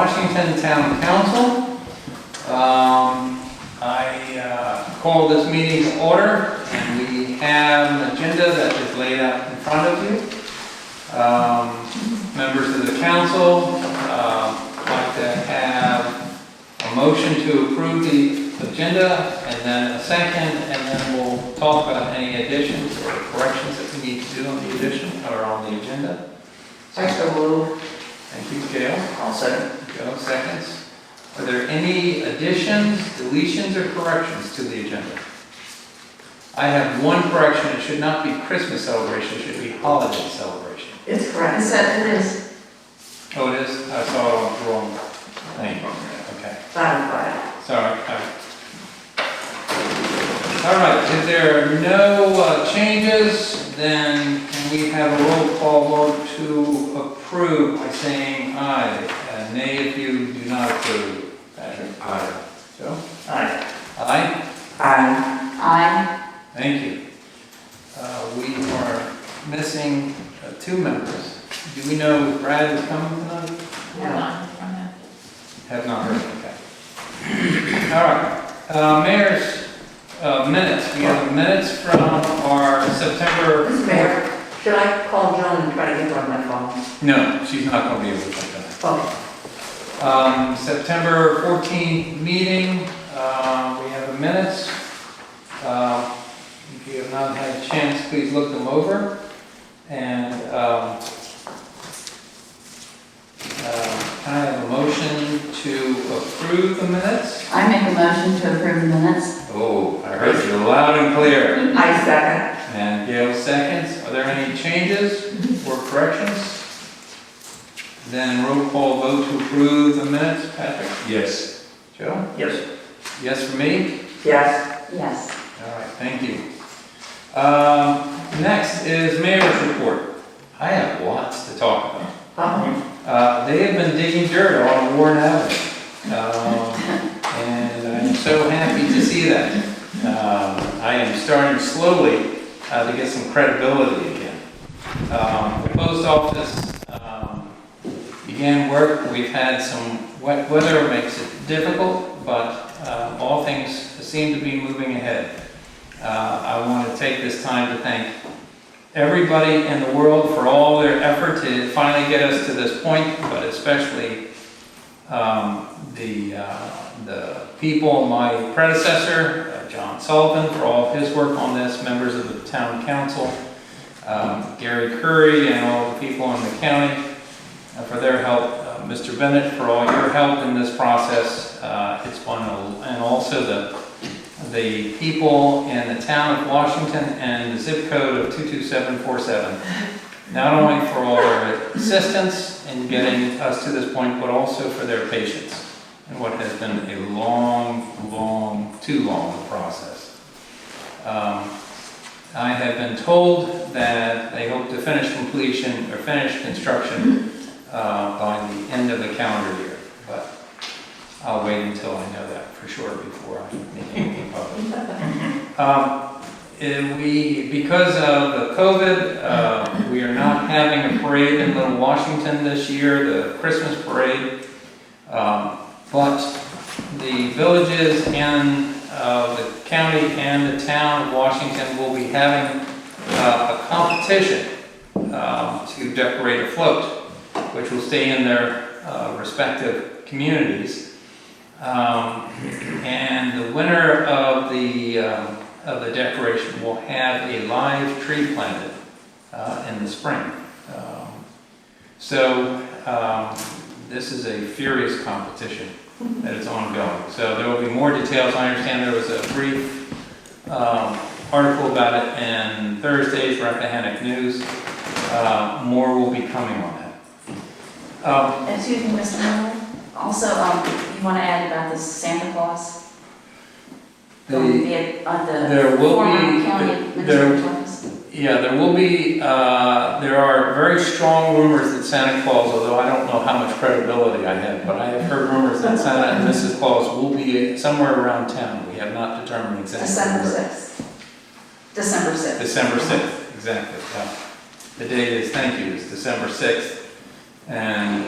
Washington Town Council. I call this meeting to order, and we have an agenda that is laid out in front of you. Members of the council like to have a motion to approve the agenda, and then a second, and then we'll talk about any additions or corrections that we need to do on the addition or on the agenda. I so move. Thank you, Gail. I'll second. Joe, seconds. Are there any additions, deletions, or corrections to the agenda? I have one correction. It should not be Christmas celebration. It should be holiday celebration. It's correct. It is. Oh, it is? I saw it on the wrong thing. Okay. Sorry. All right. If there are no changes, then can we have a roll call vote to approve by saying aye? Nay if you do not approve. Patrick? Aye. Joe? Aye. Aye? Aye. Aye. Thank you. We are missing two members. Do we know if Brad is coming tonight? Yeah. Have not heard, okay. All right. Mayor's minutes. We have minutes from our September... Mr. Mayor, should I call Joan and try to get her on my phone? No, she's not going to be able to take that. Okay. September 14th meeting, we have the minutes. If you have not had a chance, please look them over. And can I have a motion to approve the minutes? I make a motion to approve the minutes. Oh, I heard you loud and clear. I second. And Gail seconds. Are there any changes or corrections? Then roll call vote to approve the minutes. Patrick? Yes. Joe? Yes. Yes for me? Yes. Yes. All right, thank you. Next is mayor's report. I have lots to talk about. They have been digging dirt on Warren Avenue. And I'm so happy to see that. I am starting slowly to get some credibility again. The post office began work. We've had some wet weather, makes it difficult, but all things seem to be moving ahead. I want to take this time to thank everybody in the world for all their effort to finally get us to this point, but especially the people, my predecessor, John Sullivan, for all of his work on this, members of the town council, Gary Curry, and all the people in the county for their help, Mr. Bennett, for all your help in this process. It's fun, and also the people in the town of Washington and the zip code of 22747, not only for all their assistance in getting us to this point, but also for their patience in what has been a too long process. I have been told that they hope to finish construction by the end of the calendar year, but I'll wait until I know that for sure before I make anything public. Because of the COVID, we are not having a parade in Little Washington this year, the Christmas parade, but the villages in the county and the town of Washington will be having a competition to decorate a float, which will stay in their respective communities. And the winner of the decoration will have a live tree planted in the spring. This is a furious competition that is ongoing. So there will be more details. I understand there was a brief article about it in Thursday's Rappahannock News. More will be coming on that. Excuse me, Mr. Miller. Also, you want to add about the Santa Claus? There will be, there are very strong rumors that Santa Claus, although I don't know how much credibility I have, but I have heard rumors that Santa and Mrs. Claus will be somewhere around town. We have not determined exactly. December 6th. December 6th. December 6th, exactly. Yeah. The date is, thank you, is December 6th. And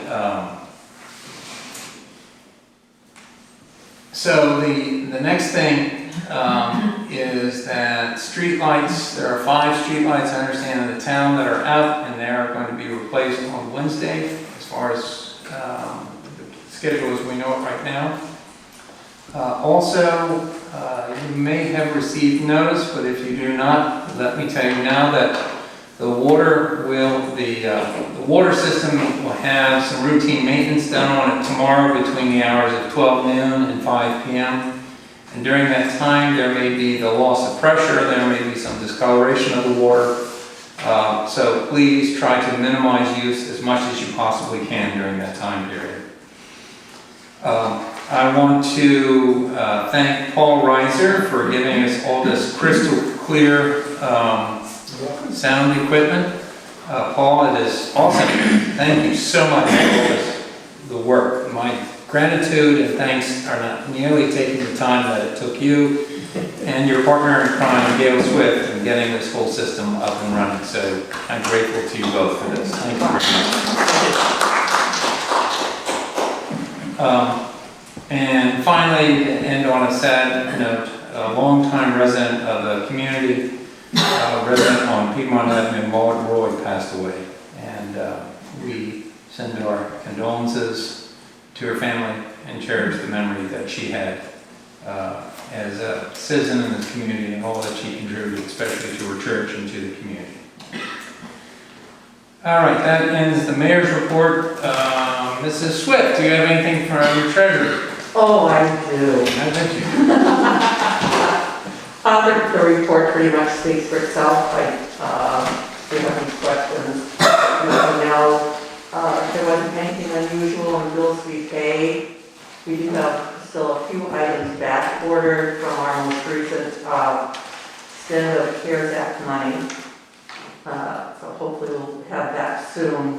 So the next thing is that streetlights, there are 5 streetlights I understand in the town that are out, and they are going to be replaced on Wednesday, as far as the schedule as we know it right now. Also, you may have received notice, but if you do not, let me tell you now that the water system will have some routine maintenance done on it tomorrow between the hours of 12 noon and 5 p.m. And during that time, there may be the loss of pressure, there may be some discoloration of the water. So please try to minimize use as much as you possibly can during that time period. I want to thank Paul Reiser for giving us all this crystal clear sound equipment. Paul, it is awesome. Thank you so much for the work. My gratitude and thanks are not nearly taking the time that it took you and your partner in crime, Gail Swift, in getting this whole system up and running. So I'm grateful to you both for this. Thank you very much. And finally, to end on a sad note, a longtime resident of the community, resident on Piedmont Avenue, Maud Roy, passed away. And we send our condolences to her family and cherish the memory that she had as a citizen in this community and all that she contributed, especially to her church and to the community. All right, that ends the mayor's report. Mrs. Swift, do you have anything from your treasurer? Oh, I do. I bet you. The report pretty much speaks for itself. If you have any questions, let me know. There wasn't anything unusual in bills we paid. We do have still a few items back ordered from our most recent stint of CARES Act money. So hopefully we'll have that soon.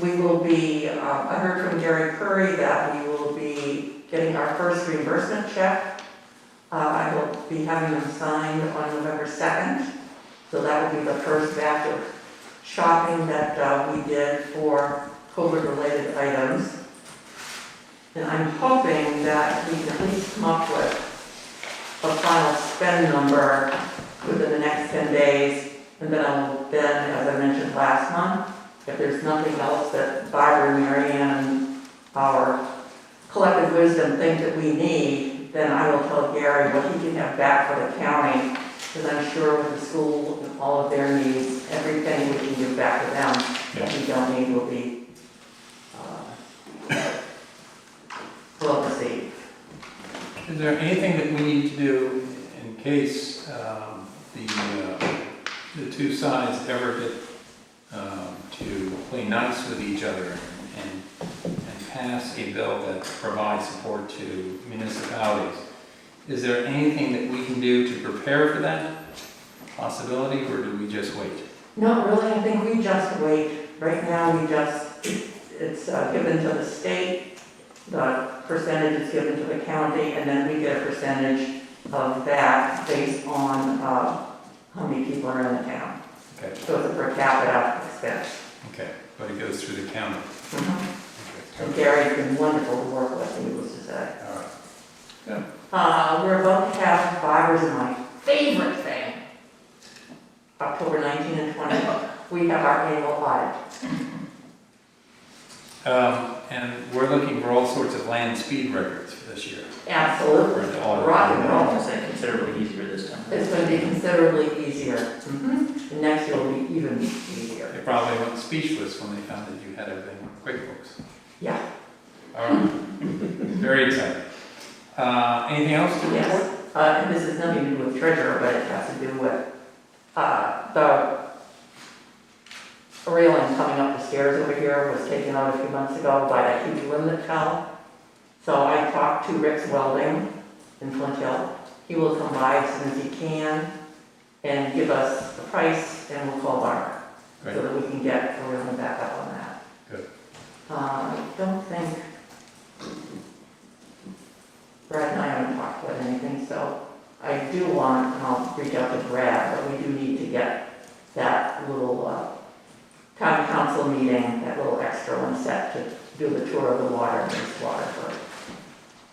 We will be, I heard from Gary Curry that we will be getting our first reimbursement check. I will be having them signed on November 2nd. So that will be the first batch of shopping that we did for COVID-related items. And I'm hoping that we can at least come up with a final spend number within the next 10 days. And then I will then, as I mentioned last month, if there's nothing else that Barbara and Mary Ann and our collective wisdom think that we need, then I will tell Gary what he can have back for the county, because I'm sure with the school and all of their needs, everything we can give back to them that we don't need will be well received. Is there anything that we need to do in case the two sides ever get to play nice with each other and pass a bill that provides support to municipalities? Is there anything that we can do to prepare for that possibility, or do we just wait? No, really, I think we just wait. Right now, it's given to the state, the percentage is given to the county, and then we get a percentage of that based on how many people are in the town. Okay. So it's a per capita expense. Okay, but it goes through the county. Mm-hmm. And Gary's been wonderful to work with, needless to say. All right. Good. We're about to have Barbara's is my favorite thing. October 19 and 20, we have our annual audit. And we're looking for all sorts of land speed records for this year. Absolutely. For the audit. Rock and roll. I'll say considerably easier this time. It's going to be considerably easier. Mm-hmm. And next year will be even easier. They probably went speechless when they found that you had everything on QuickBooks. Yeah. All right. Very exciting. Anything else to report? Yes. And this has nothing to do with treasurer, but it has to do with the railing coming up the stairs over here was taken out a few months ago by that huge limb that fell. So I talked to Rick's Welding in Flint Hill. He will come by as soon as he can and give us the price, and we'll call Barbara so that we can get the railing back up on that. Good. I don't think Brad and I haven't talked about anything, so I do want, and I'll reach out to Brad, but we do need to get that little town council meeting, that little extra one set to do the tour of the water and wastewater for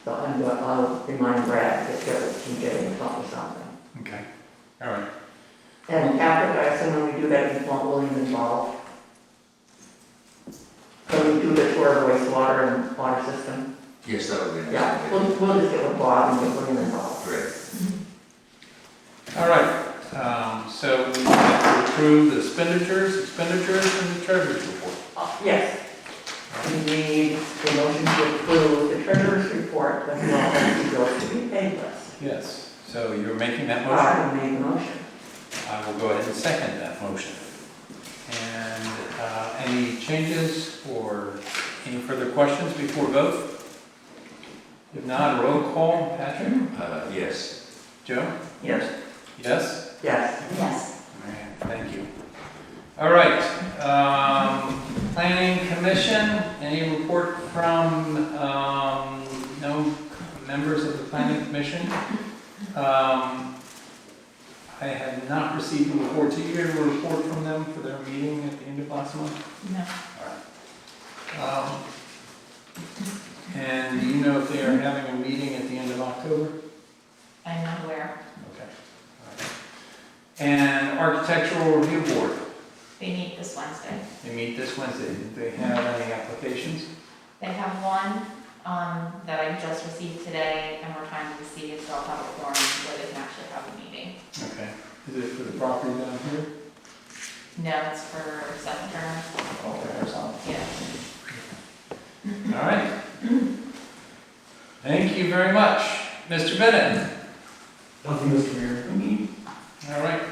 So I'll remind Brad to get with TJ and talk or something. Okay, all right. And Patrick, I assume when we do that, you want William involved? So we do the tour of the wastewater and water system? Yes, that would be nice. Yeah, we'll just get with Bob and get William involved. Great. All right, so we have to approve the expenditures, and the treasurer's report. Yes. We need a motion to approve the treasurer's report as well as the bills to be paid list. Yes, so you're making that motion? I will make the motion. I will go ahead and second that motion. And any changes or any further questions before vote? If not, roll call. Patrick? Yes. Joe? Yes. Yes? Yes. Yes. All right, thank you. All right, Planning Commission, any report from, no members of the Planning Commission? I have not received a report. Did you get a report from them for their meeting at the end of last month? No. All right. And do you know if they are having a meeting at the end of October? I'm not aware. Okay. All right. And Architectural Review Board, They meet this Wednesday. they meet this Wednesday. Did they have any applications? They have one that I just received today, and we're trying to see if they'll have a forum where they can actually have a meeting. Okay. Is it for the property down here? No, it's for Seth Turner. Okay, or something. Yeah. All right. Thank you very much. Mr. Bennett? Nothing, Mr. Mayor. All right.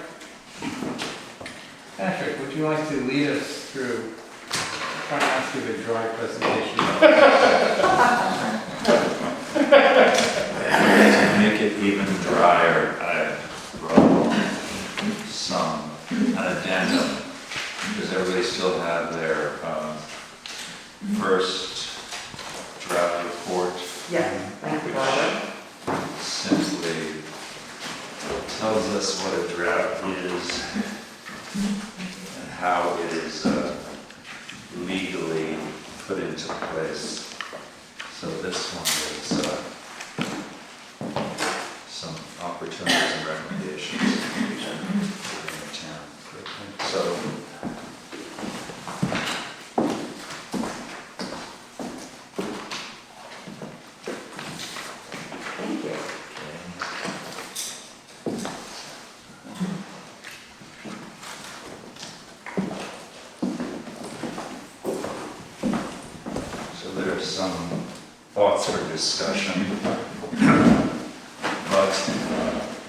Patrick, would you like to lead us through, try not to give a dry presentation? To make it even drier, I brought along an addendum. Does everybody still have their first draft report? Yes, thank you, Robert. Simply tells us what a drought is and how it is legally put into place. So this one is some opportunities and recommendations for the town. So Thank you. So there are some thoughts for discussion, but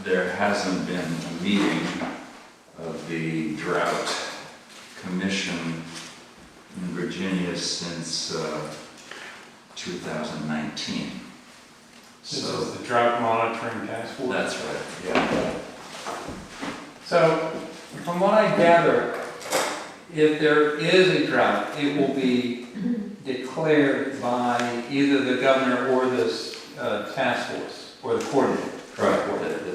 there hasn't been a meeting of the Drought Commission in Virginia since 2019. This So is the Drought Monitoring Task Force. that's right, yeah. So, from what I gather, if there is a drought, it will be declared by either the governor or this task force, or the coordinator. Correct.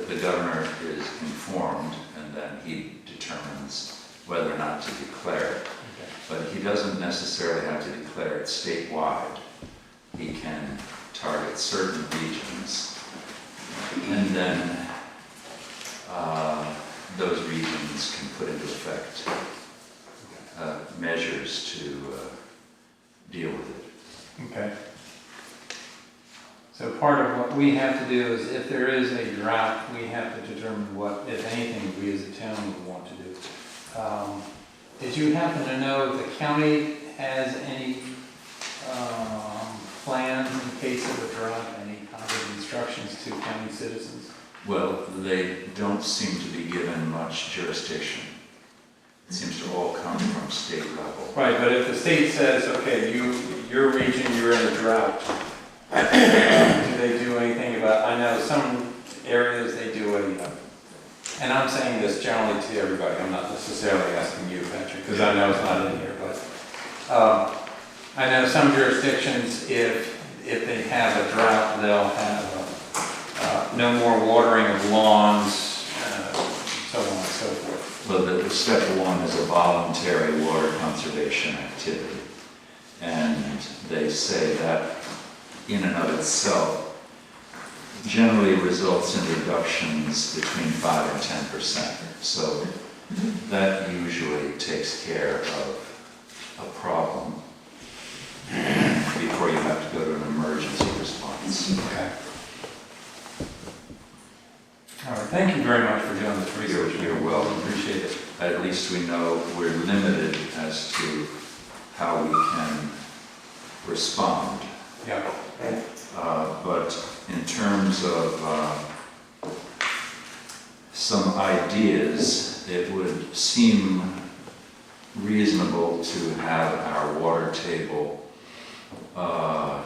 The governor is informed, and then he determines whether or not to declare it. But he doesn't necessarily have to declare it statewide. He can target certain regions, and then those regions can put into effect measures to deal with it. Okay. So part of what we have to do is, if there is a drought, we have to determine what, if anything, we as a town would want to do. Did you happen to know if the county has any plans in case of a drought, any kind of instructions to county citizens? Well, they don't seem to be given much jurisdiction. It seems to all come from state level. Right, but if the state says, okay, your region, you're in a drought, do they do anything about, I know some areas they do and I'm saying this generally to everybody, I'm not necessarily asking you, Patrick, because I know it's not in here, but I know some jurisdictions, if they have a drought, they'll have no more watering of lawns, so on and so forth. Well, the step one is a voluntary water conservation activity. And they say that in and of itself generally results in reductions between 5 and 10%. So that usually takes care of a problem before you have to go to an emergency response. Okay. All right, thank you very much for doing this research. You're welcome. Appreciate it. At least we know we're limited as to how we can respond. Yeah. But in terms of some ideas, it would seem reasonable to have our water table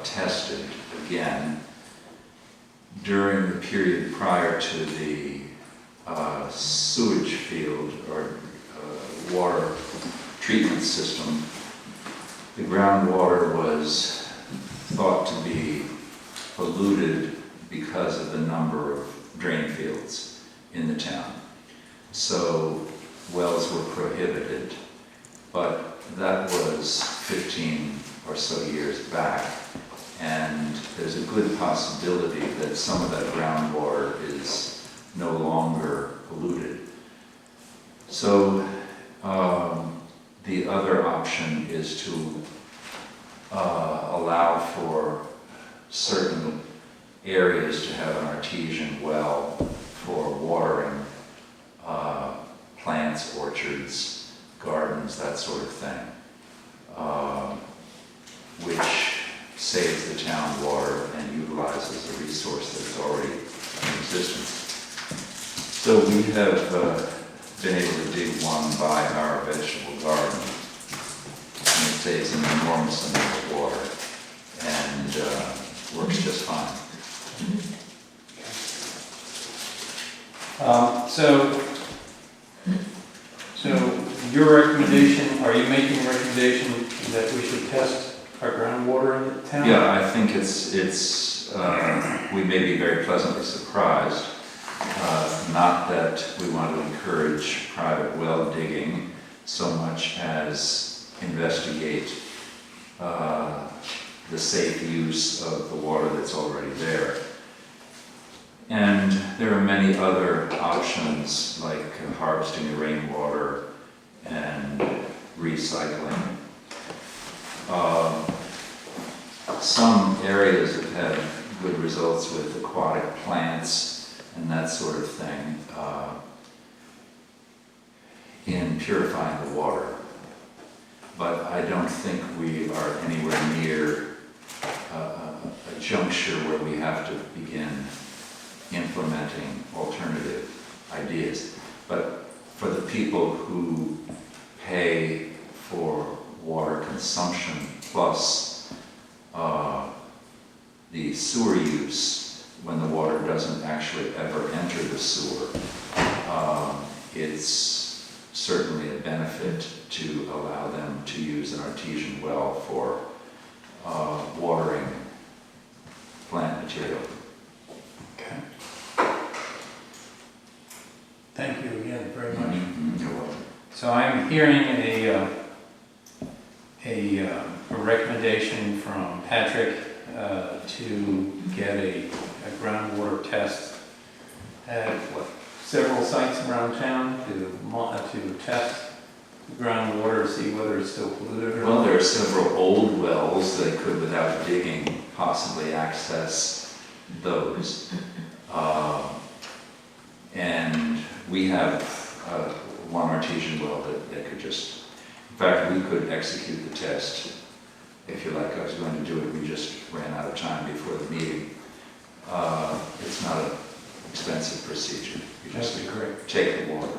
tested again during the period prior to the sewage field or water treatment system. The groundwater was thought to be polluted because of the number of drain fields in the town. So wells were prohibited, but that was 15 or so years back, and there's a good possibility that some of that groundwater is no longer polluted. So the other option is to allow for certain areas to have an artesian well for watering plants, orchards, gardens, that sort of thing, which saves the town water and utilizes a resource that is already in existence. So we have been able to dig one by our vegetable garden, and it saves an enormous amount of water and works just fine. So your recommendation, are you making a recommendation that we should test our groundwater in the town? Yeah, I think we may be very pleasantly surprised. Not that we want to encourage private well digging so much as investigate the safe use of the water that's already there. And there are many other options like harvesting the rainwater and recycling. Some areas have had good results with aquatic plants and that sort of thing in purifying the water. But I don't think we are anywhere near a juncture where we have to begin implementing alternative ideas. But for the people who pay for water consumption plus the sewer use when the water doesn't actually ever enter the sewer, it's certainly a benefit to allow them to use an artesian well for watering plant material. Okay. Thank you again very much. You're welcome. So I'm hearing a recommendation from Patrick to get a groundwater test at several sites around town to test the groundwater, see whether it's still polluted or Well, not. there are several old wells that could, without digging, possibly access those. And we have one artesian well that could just, in fact, we could execute the test. If you like, I was going to do it, we just ran out of time before the meeting. It's not an expensive procedure. You just That'd be great. take the water.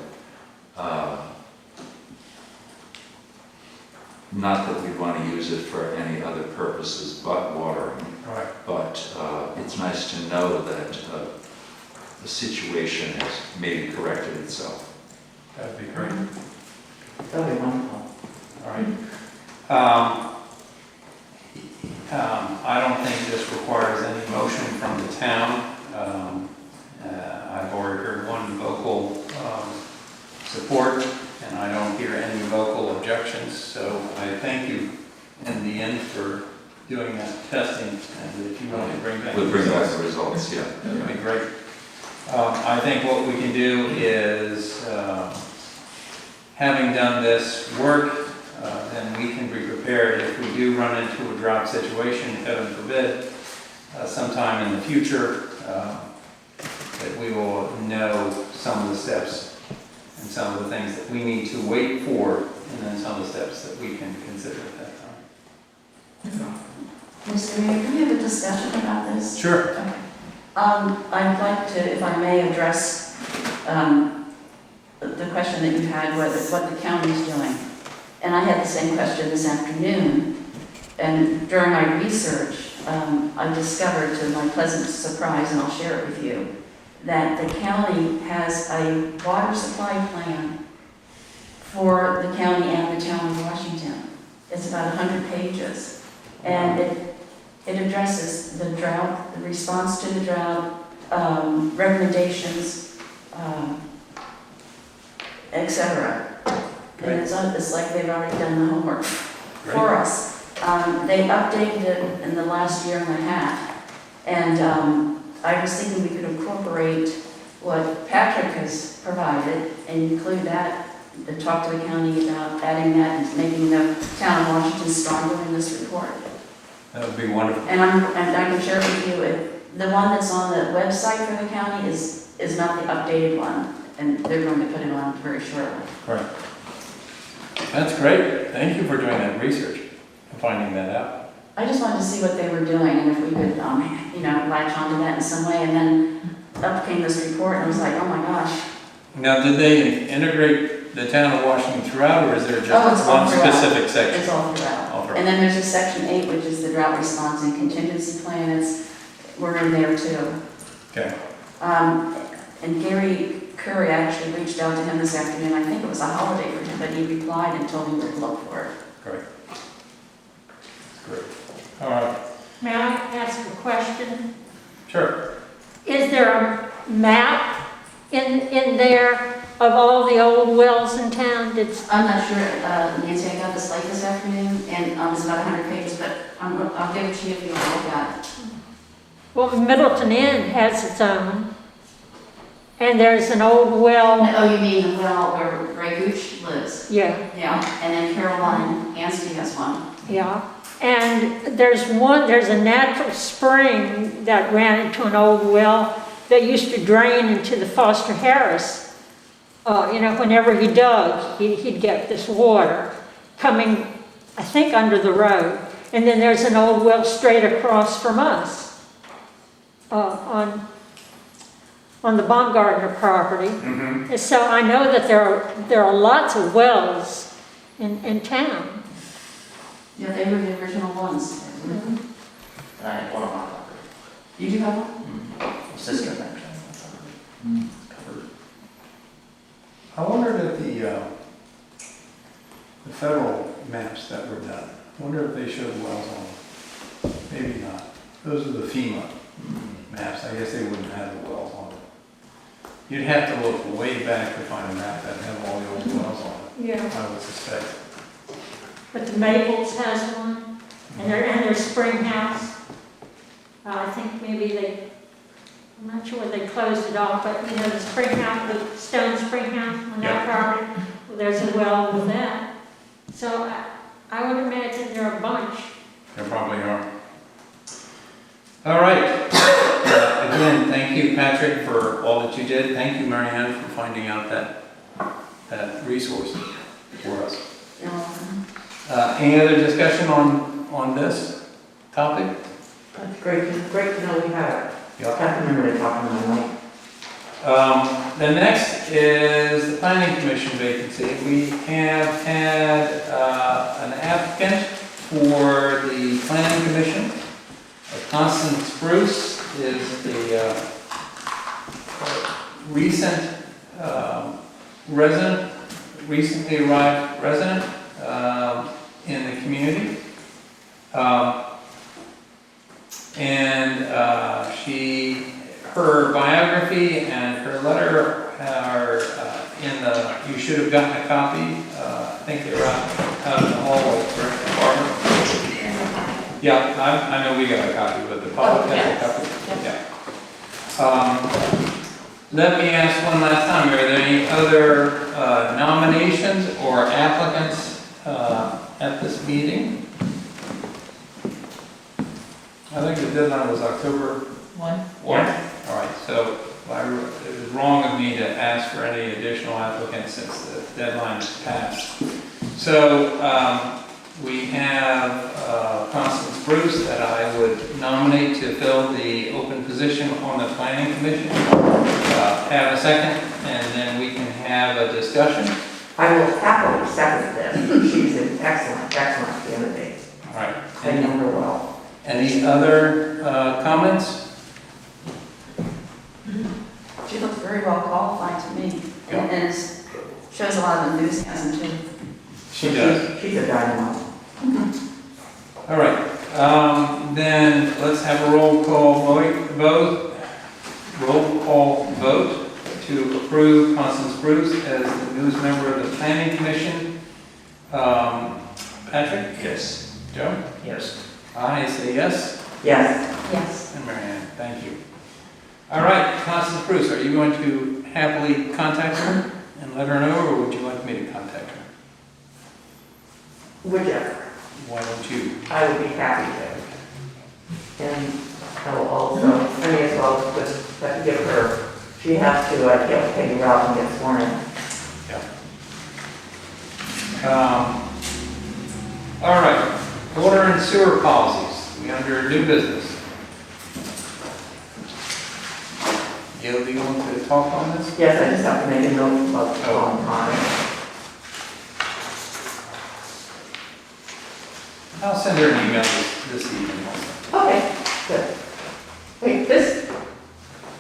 Not that we want to use it for any other purposes but watering, Right. but it's nice to know that the situation has maybe corrected itself. That'd be great. That'll be wonderful. All right. I don't think this requires any motion from the town. I've already heard one vocal support, and I don't hear any vocal objections, so I thank you in the end for doing that testing, and if you want to bring back. We'll bring back results, the results, yeah. that'd be great. I think what we can do is, having done this work, then we can be prepared if we do run into a drought situation, heaven forbid, sometime in the future, that we will know some of the steps and some of the things that we need to wait for, and then some of the steps that we can consider at that time. Mr. Mayor, can we have a discussion about this? Sure. Okay. I'd like to, if I may, address the question that you had, what the county's doing. And I had the same question this afternoon. And during my research, I discovered, to my pleasant surprise, and I'll share it with you, that the county has a water supply plan for the county and the town of Washington. It's about 100 pages. And it addresses the drought, the response to the drought, recommendations, etc. And it's like they've already done the homework for us. They updated it in the last year and a half. And I was thinking we could incorporate what Patrick has provided and include that, and talk to the county about adding that and making the town of Washington stronger in this report. That would be wonderful. And I can share with you, the one that's on the website for the county is not the updated one, and they're going to put it on very shortly. Right. That's great. Thank you for doing that research and finding that out. I just wanted to see what they were doing, and if we could, latch onto that in some way, and then up came this report, and I was like, oh my gosh. Now, did they integrate the town of Washington throughout, or is there Oh, just it's all one throughout. specific section? It's all throughout. All throughout. And then there's a section 8, which is the drought response and contingency plan. We're in there too. Okay. And Gary Curry actually reached out to him this afternoon. I think it was a holiday for him, but he replied and told me where to look for it. Great. Great. All right. May I ask a question? Sure. Is there a map in there of all the old wells in town? I'm not sure, Nancy, I got this late this afternoon, and it's about 100 pages, but I'll give it to you if you want to look at it. Well, Middleton Inn has its own, and there's an old well. Oh, you mean the well where Ray Gooch lives? Yeah, Yeah, and then Caroline Anstey has one. yeah. And there's a natural spring that ran into an old well that used to drain into the Foster Harris. Whenever he dug, he'd get this water coming, I think, under the road. And then there's an old well straight across from us on the Baumgartner property. Mm-hmm. So I know that there are lots of wells in town. Yeah, they were the original ones. And I had one on my property. You do have one? Sister, actually. Covered. I wondered if the federal maps that were done, I wonder if they showed wells on them. Maybe not. Those are the FEMA maps. I guess they wouldn't have the wells on them. You'd have to look way back to find a map that had all the old wells on it, Yeah. I would suspect. But the Maples has one, and their spring house. I think maybe I'm not sure they closed it off, but the spring house, the stone spring house on that property, well, there's a well with that. So I would imagine there are a bunch. There probably are. All right. Again, thank you, Patrick, for all that you did. Thank you, Marianne, for finding out that resource for us. Any other discussion on this topic? That's great to know we have it. Yep. I have to remember to talk to my wife. The next is the planning commission vacancy. We have had an applicant for the planning commission. Constance Bruce is the recently arrived resident in the community. Her biography and her letter are you should have gotten a copy. I think they were out in the hallway, correct, Barbara? Yeah, I know we got a copy, but the public has a yes. copy. Yeah. Let me ask one last time, are there any other nominations or applicants at this meeting? I think the deadline was October One? 1. All right, so it was wrong of me to ask for any additional applicants since the deadline has passed. So we have Constance Bruce that I would nominate to fill the open position on the planning commission. Have a second, and then we can have a discussion. I will happily second this. She's an excellent candidate. All right. I know her well. Any other comments? She looks very well qualified to me, Yeah. and shows a lot of enthusiasm too. She does. She's a dynamo. All right, then let's have a roll call vote to approve Constance Bruce as the newest member of the planning commission. Patrick? Yes. Joe? Yes. I say yes. Yes. Yes. And Marianne, thank you. All right, Constance Bruce, are you going to happily contact her and let her know, or would you like me to contact her? Whichever. Why don't you? I would be happy to. And I will also, I may as well just have to give her, she has to, pay you out and get sworn in. All right, water and sewer policies, we under new business. Gail, do you want to talk on this? Yes, I just have to make a note about the long time. I'll send her an email this evening also. Okay, good. Wait,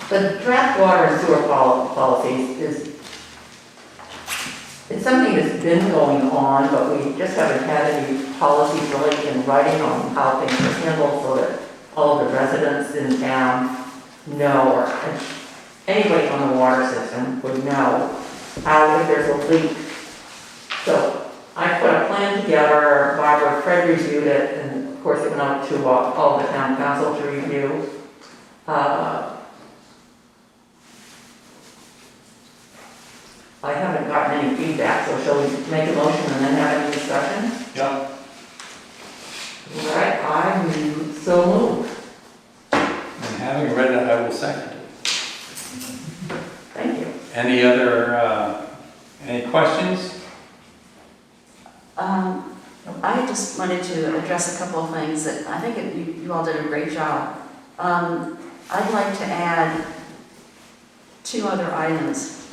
the draft water and sewer policies it's something that's been going on, but we just haven't had any policies really in writing on how things are handled so that all of the residents in town know, or anybody on the water system would know how if there's a leak. So I put a plan together, Barbara Fred reviewed it, and of course it went out to all the town council to review. I haven't gotten any feedback, so shall we make a motion and then have any discussion? Yeah. All right, I'm so moved. And having read it, I will second it. Thank you. Any other, any questions? I just wanted to address a couple of things that I think you all did a great job. I'd like to add 2 other items.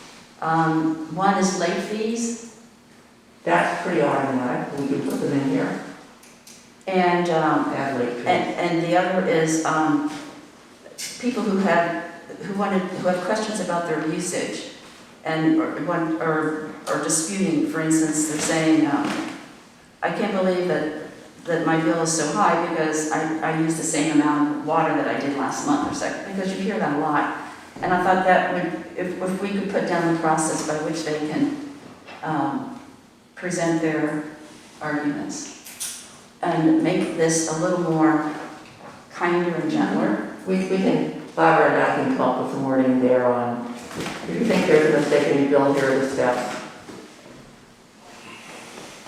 One is late fees, That's pretty automatic, we can put them in here. and Add late fees. and the other is people who have questions about their usage and or disputing. For instance, they're saying, I can't believe that my bill is so high because I use the same amount of water that I did last month or so, because you hear that a lot. And I thought that would, if we could put down the process by which they can present their arguments and make this a little more kinder and gentler. We can, Barbara and I can come up with some wording there on, if you think there's a mistake in your bill, here are the steps.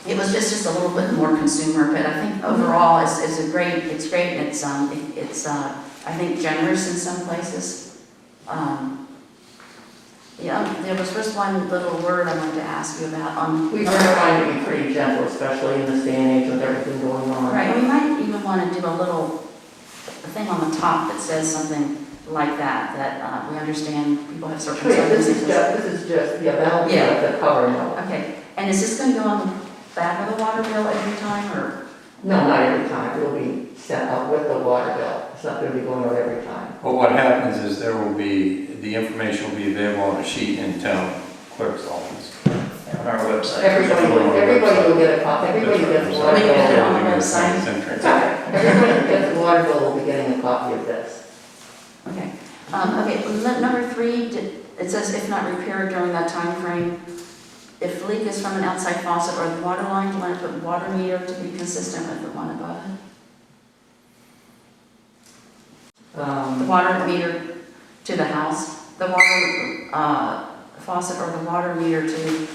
It was just a little bit more consumer, but I think overall it's great, and it's I think generous in some places. There was just one little word I wanted to ask you about. We are trying to be pretty gentle, especially in this day and age with everything going on. Right, we might even want to do a little thing on the top that says something like that we understand people have certain Wait, this circumstances. is just, that'll be the cover note. Okay, and is this going to go on the back of the water bill every time, or? No, not every time, it'll be sent out with the water bill. It's not gonna be going out every time. Well, what happens is the information will be available on a sheet in town clerk's office. On our website. Everybody will get a copy, everybody who gets a water We can put it bill. on the website. It's okay. Everybody who gets a water bill will be getting a copy of this. Okay. Number 3, it says if not repaired during that time frame, if the leak is from an outside faucet or the water line, do you want to put water meter to be consistent with the one above it? The water meter to the house, the water faucet or the water meter to,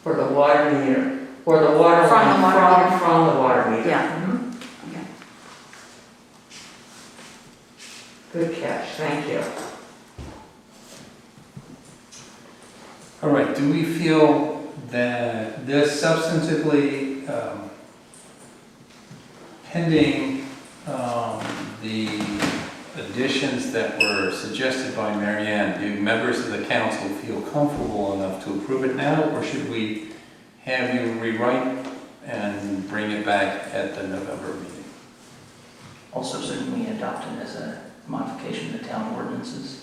For the water meter, or the water From the line water meter. from the water meter. yeah, Mhm. okay. Good catch, thank you. All right, do we feel that this substantively, pending the additions that were suggested by Mary Ann, do members of the council feel comfortable enough to approve it now, or should we have you rewrite and bring it back at the November meeting? Also, shouldn't we adopt it as a modification to town ordinances?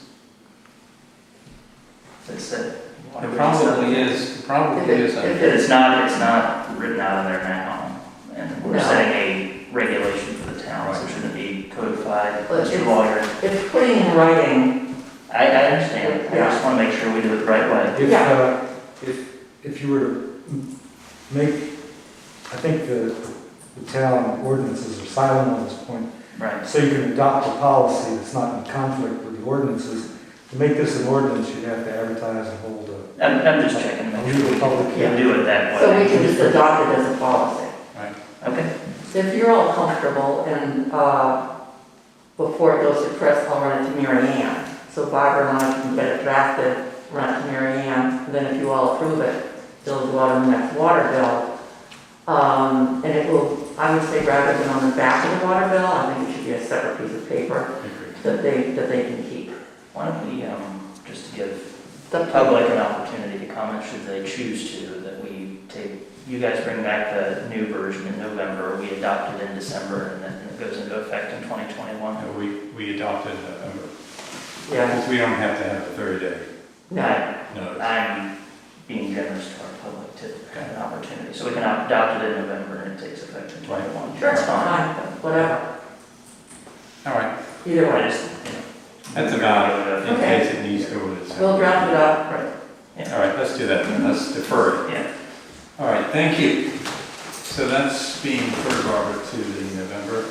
That's it. It probably is, It's not written out of there now, and we're No. setting a regulation for the town, so shouldn't it be codified, But Mr. Lawyer? It's putting in writing, I understand, I just want to make sure we do it the right way. If you were to make, I think the town ordinances are silent on this point, Right. so you can adopt a policy that's not in conflict with the ordinances. To make this an ordinance, you'd have to advertise and hold I'm just checking, to a make sure legal public we hearing. can do it that so we way. can just adopt it as a policy. Okay, If you're all comfortable, and before it goes to press, I'll run it to Mary Ann. So Barbara and I can get it drafted, run it to Mary Ann, and then if you all approve it, it'll go out on the next water bill. And it will, I would say rather than on the back of the water bill, I think it should be a separate piece of paper that they can keep. why don't we, just to give the public an opportunity to comment should they choose to, that we take, you guys bring back the new version in November, we adopt it in December, and then it goes into effect in 2021. We adopted in November, Yeah, because we don't have to have a 30-day no, notice. I'm being generous to our public to have an opportunity, so we can adopt it in November and it takes effect in 2021. sure, That's fine, whatever, All right, either I way. just, that's about it, in Okay. case it needs to go with it. We'll draft it up. All right, let's do that then, let's defer it. Yeah. All right, thank you. So that's being deferred, Barbara, to the November.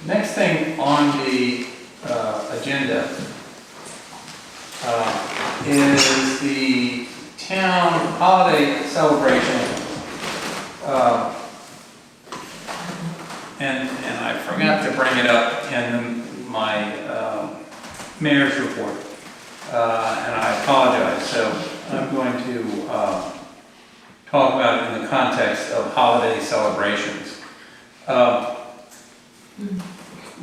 Next thing on the agenda is the town holiday celebration. And I forgot to bring it up in my mayor's report, and I apologize. So I'm going to talk about it in the context of holiday celebrations.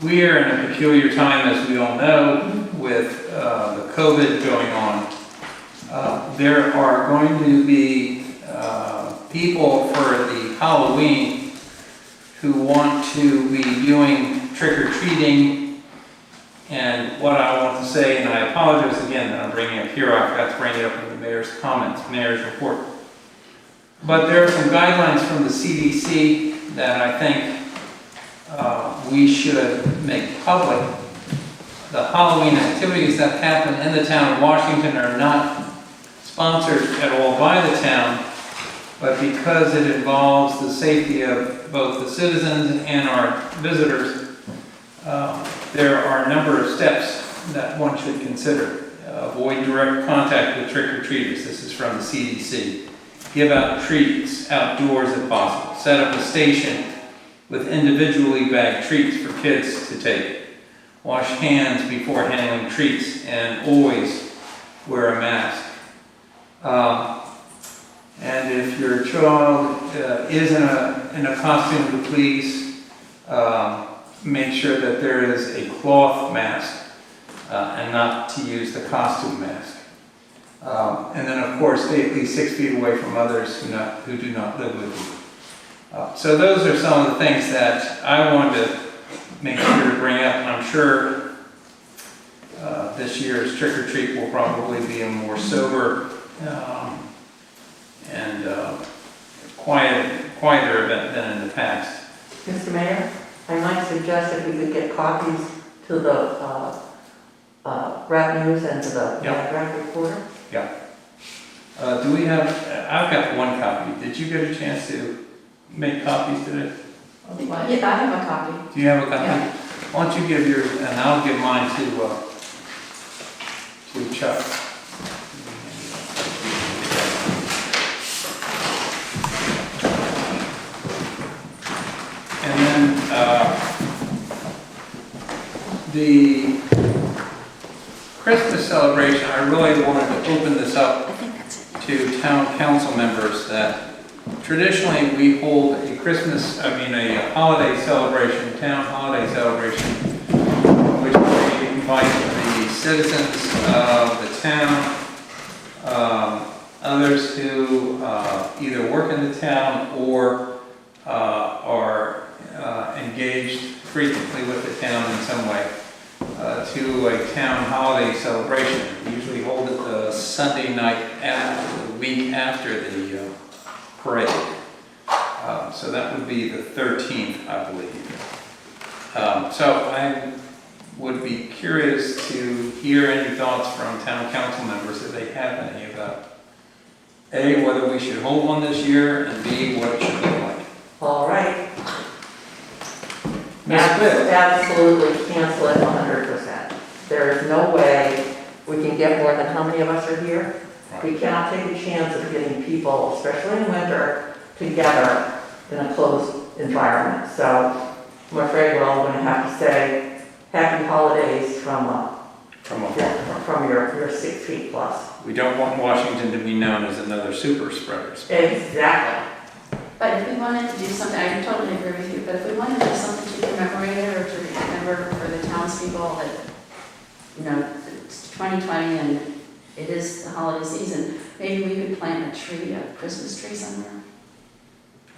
We are in a peculiar time, as we all know, with the COVID going on. There are going to be people for the Halloween who want to be doing trick-or-treating. And what I want to say, and I apologize again that I'm bringing it up here, I forgot to bring it up in the mayor's comments, mayor's report. But there are some guidelines from the CDC that I think we should make public. The Halloween activities that happen in the town of Washington are not sponsored at all by the town, but because it involves the safety of both the citizens and our visitors, there are a number of steps that one should consider. Avoid direct contact with trick-or-treaters. This is from the CDC. Give out treats outdoors if possible. Set up a station with individually bagged treats for kids to take. Wash hands before handling treats and always wear a mask. And if your child is in a costume, to please make sure that there is a cloth mask and not to use the costume mask. And then, of course, stay at least 6 feet away from others who do not live with you. So those are some of the things that I wanted to make sure to bring up. I'm sure this year's trick-or-treat will probably be a more sober and quieter event than in the past. Mr. Mayor, I might suggest if we could get copies to the Rat News and to the Yep. Draft Reporter. Do we have, I've got one copy. Did you get a chance to make copies today? Yeah, I have a copy. Do you have a copy? Yeah. Why don't you give yours, and I'll give mine to Chuck. And then, the Christmas celebration, I really wanted to open this up I think that's it. to town council members that traditionally we hold a holiday celebration, town holiday celebration, which we invite the citizens of the town, others who either work in the town or are engaged frequently with the town in some way, to a town holiday celebration. We usually hold it the Sunday night after, the week after the parade. So that would be the 13th, I believe. So I would be curious to hear any thoughts from town council members if they have any about A, whether we should hold one this year, and B, what it should look like. All right. Ms. Smith? Absolutely cancel it 100%. There is no way we can get more than how many of us are here? We cannot take a chance of getting people, especially in winter, together in a closed environment. So I'm afraid we're all going to have to say happy holidays from your 6 feet plus. We don't want Washington to be known as another super spreader. Exactly. But if we wanted to do something, I totally agree with you, but if we wanted to do something to commemorate it or to remember for the townspeople that, it's 2020 and it is the holiday season, maybe we could plant a tree, a Christmas tree somewhere.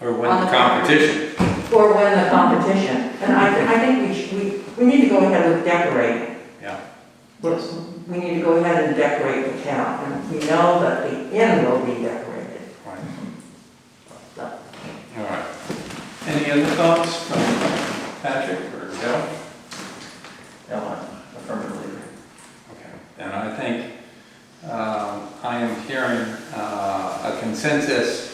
Or win the competition. Or win the competition. And I think we need to go ahead with decorating. Yeah. We need to go ahead and decorate the town. And we know that the inn will be decorated. Right. So, All right. Any other thoughts from Patrick or Joe? No, affirmatively. Okay. And I think I am hearing a consensus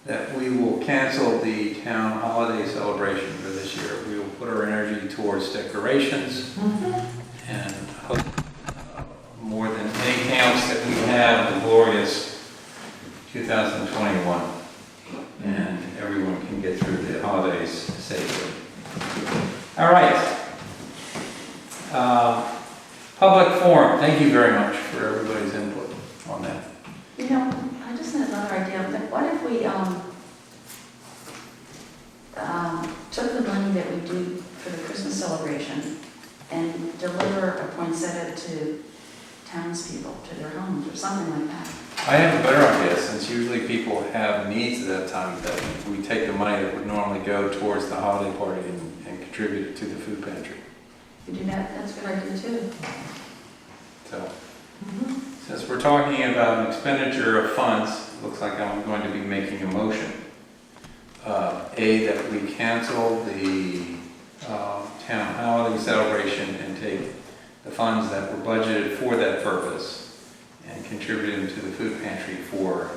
that we will cancel the town holiday celebration for this year. We will put our energy towards decorations and hope more than anything else that we have a glorious 2021 and everyone can get through the holidays safely. All right. Public forum. Thank you very much for everybody's input on that. I just had another idea. What if we took the money that we do for the Christmas celebration and deliver a poinsettia to townspeople, to their homes, or something like that? I have a better idea, since usually people have needs at that time, that we take the money that would normally go towards the holiday party and contribute it to the food pantry. If you do that, that's a good idea too. So, since we're talking about an expenditure of funds, it looks like I'm going to be making a motion. A, that we cancel the town holiday celebration and take the funds that were budgeted for that purpose and contribute them to the food pantry for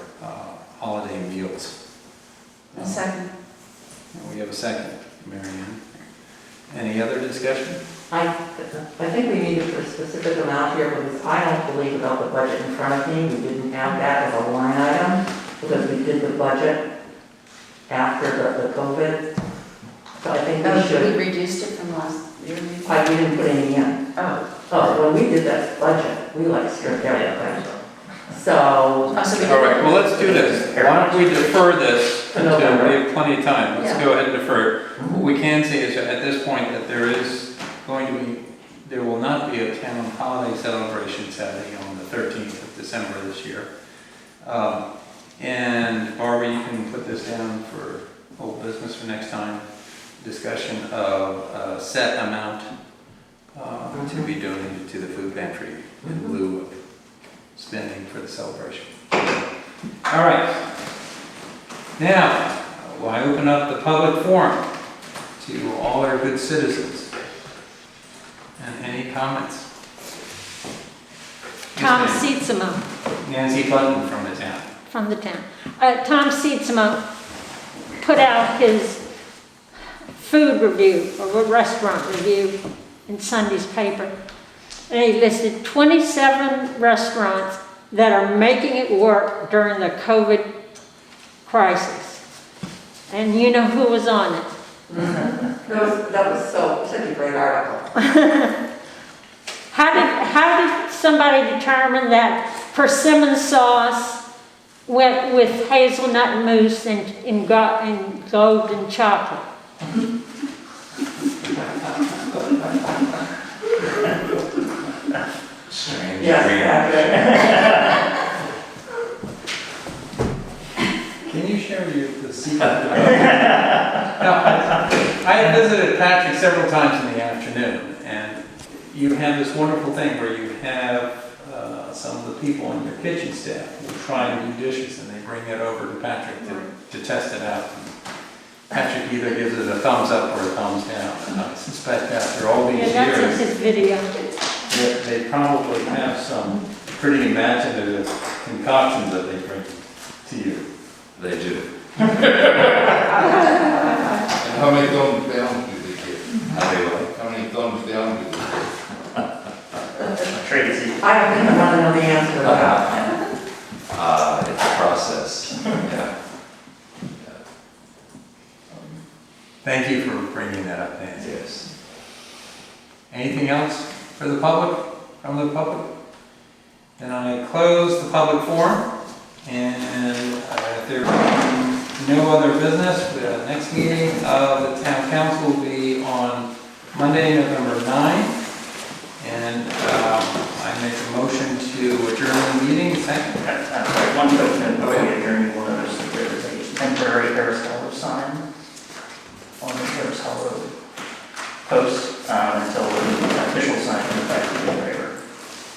holiday meals. A second. And we have a second, Mary Ann. Any other discussion? I think we need to put a specific amount here because I don't believe without the budget in front of me, we didn't have that as a line item because we did the budget after the COVID. So I think we should. We reduced it from last year, maybe? We didn't put any in. Oh. When we did that budget, we stripped everything. So. All right, well, let's do this. Why don't we defer this until we have plenty of time? Let's go ahead and defer it. What we can say is at this point that there will not be a town holiday celebration Saturday on the 13th of December this year. And Barbara, you can put this down for old business for next time. Discussion of a set amount to be donated to the food pantry in lieu of spending for the celebration. All right. Now, I open up the public forum to all our good citizens. And any comments? Tom Yes, Seatsma Nancy Button from the town. from the town. Tom Seatsma put out his food review, or restaurant review in Sunday's paper. And he listed 27 restaurants that are making it work during the COVID crisis. And you know who was on it? That was such a great article. How did somebody determine that persimmon sauce went with hazelnut mousse and golden chocolate? Strange. Yes, Can you share the secret? Now, I visited Patrick several times in the afternoon, and you have this wonderful thing where you have some of the people on your kitchen staff who try to do dishes, and they bring it over to Patrick to test it out. Patrick either gives it a thumbs up or a thumbs down, and I suspect after all these Yeah, that's in years, his video. that they probably have some pretty imaginative concoctions that they bring to you. They do. And how many thumbs down do they get? How do you How many thumbs down do they get? Tracy. I don't think I want to know the answer to that. It's a process, yeah. Thank you for bringing that up, Nancy. Yes. Anything else for the public, from the public? Then I close the public forum, and if there is no other business, the next meeting of the town council will be on Monday, November 9th. And I make a motion to adjourn the meeting. Second. Sorry, one quick note before we adjourn, you will notice that there is a temporary Harris Hollow sign on the Harris Hollow post until the official sign is back to the engraver.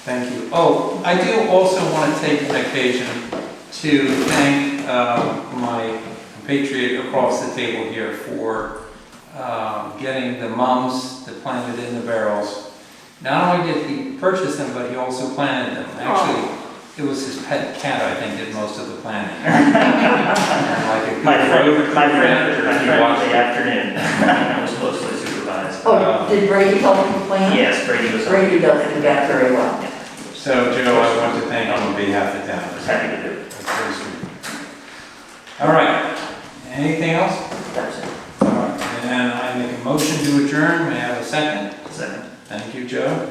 Thank you. Oh, I do also want to take an occasion to thank my compatriot across the table here for getting the mums that planted in the barrels. Not only did he purchase them, but he also planted them. Actually, it was his pet cat, I think, did most of the planting. And like a good road manager, he watched the it. afternoon, I was closely supervised. Oh, did Brady help you plan? Yes, Brady was. Brady does do that very well. Yeah, So, Joe, I want to thank him on behalf of the I town. was happy to do it. That's very sweet. All right. Anything else? That's it. All right. And I make a motion to adjourn. May I have a second? Second. Thank you, Joe.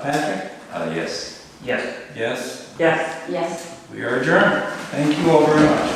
Patrick? Yes. Yes. Yes. Yes. Yes. We are adjourned. Thank you all very much.